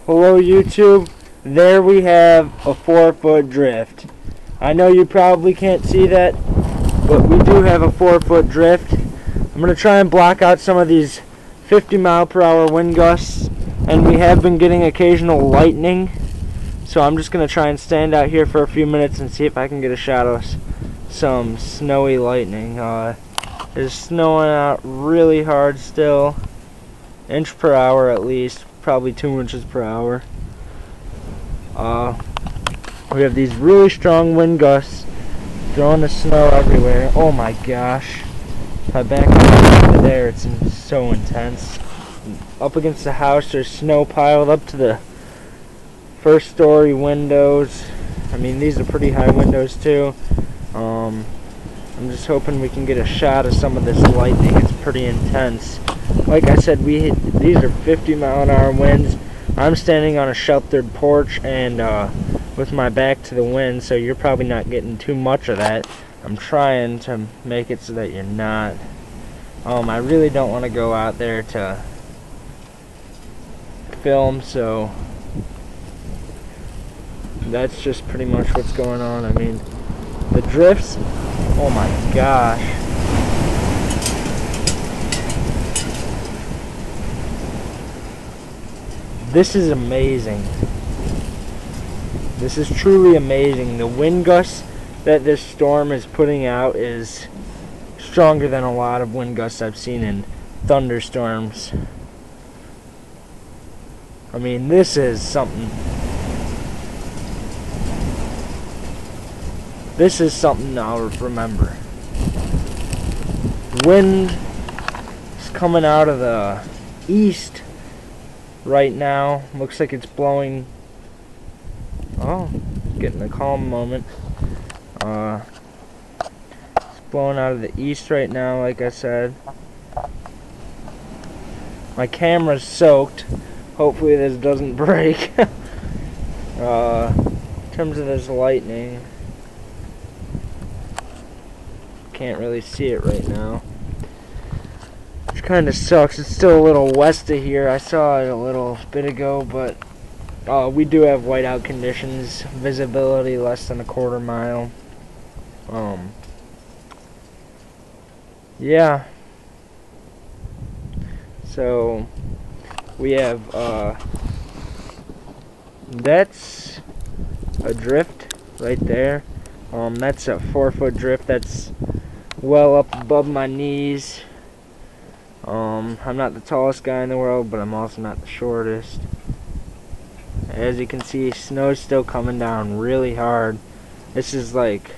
Hello YouTube, there we have a 4-foot drift. I know you probably can't see that, but we do have a 4-foot drift. I'm going to try and block out some of these 50-mile-per-hour wind gusts, and we have been getting occasional lightning, so I'm just going to try and stand out here for a few minutes and see if I can get a shot of some snowy lightning. It's snowing out really hard still, inch per hour at least. Probably 2 inches per hour. We have these really strong wind gusts throwing the snow everywhere. Oh my gosh. If I back up there, it's so intense. Up against the house, there's snow piled up to the first story windows. I mean, these are pretty high windows too. I'm just hoping we can get a shot of some of this lightning. It's pretty intense. Like I said, these are 50-mile-an-hour winds. I'm standing on a sheltered porch and with my back to the wind, so you're probably not getting too much of that. I'm trying to make it so that you're not. I really don't want to go out there to film, so that's just pretty much what's going on. I mean, the drifts, oh my gosh. This is amazing. This is truly amazing. The wind gusts that this storm is putting out is stronger than a lot of wind gusts I've seen in thunderstorms. I mean, this is something. This is something I'll remember. Wind is coming out of the east right now. Looks like it's blowing. Oh, getting a calm moment. It's blowing out of the east right now, like I said. My camera's soaked. Hopefully this doesn't break. In terms of this lightning, can't really see it right now, which kind of sucks. It's still a little west of here. I saw it a little bit ago, but we do have whiteout conditions, visibility less than a quarter mile. Yeah, so we have that's a drift right there. That's a 4-foot drift. That's well up above my knees. I'm not the tallest guy in the world, but I'm also not the shortest. As you can see, snow's still coming down really hard. This is like,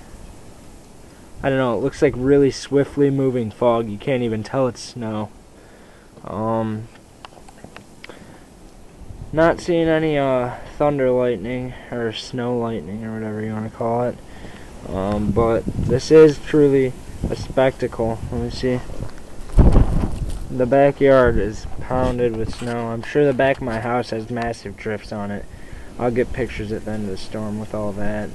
I don't know, it looks like really swiftly moving fog. You can't even tell it's snow. Not seeing any thunder lightning or snow lightning or whatever you want to call it. But this is truly a spectacle. Let me see. The backyard is pounded with snow. I'm sure the back of my house has massive drifts on it. I'll get pictures at the end of the storm with all that.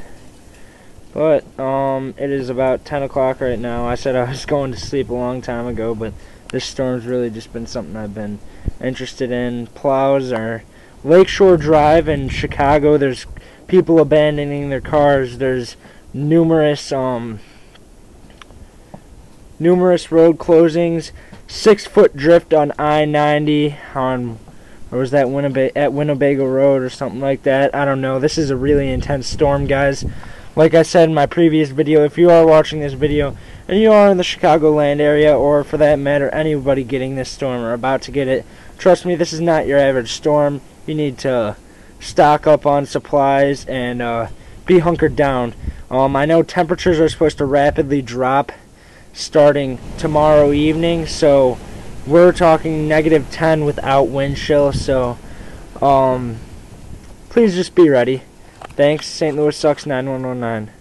But it is about 10 o'clock right now. I said I was going to sleep a long time ago, but this storm's really just been something I've been interested in. Plows are Lakeshore Drive in Chicago. There's people abandoning their cars. There's numerous road closings. 6-foot drift on I-90 on, or was that Winnebago Road or something like that? I don't know. This is a really intense storm, guys. Like I said in my previous video, if you are watching this video and you are in the Chicagoland area, or for that matter anybody getting this storm or about to get it, trust me, this is not your average storm. You need to stock up on supplies and be hunkered down. I know temperatures are supposed to rapidly drop starting tomorrow evening, so we're talking -10 without wind chill, so please just be ready. Thanks. St. Louis Sucks 9119.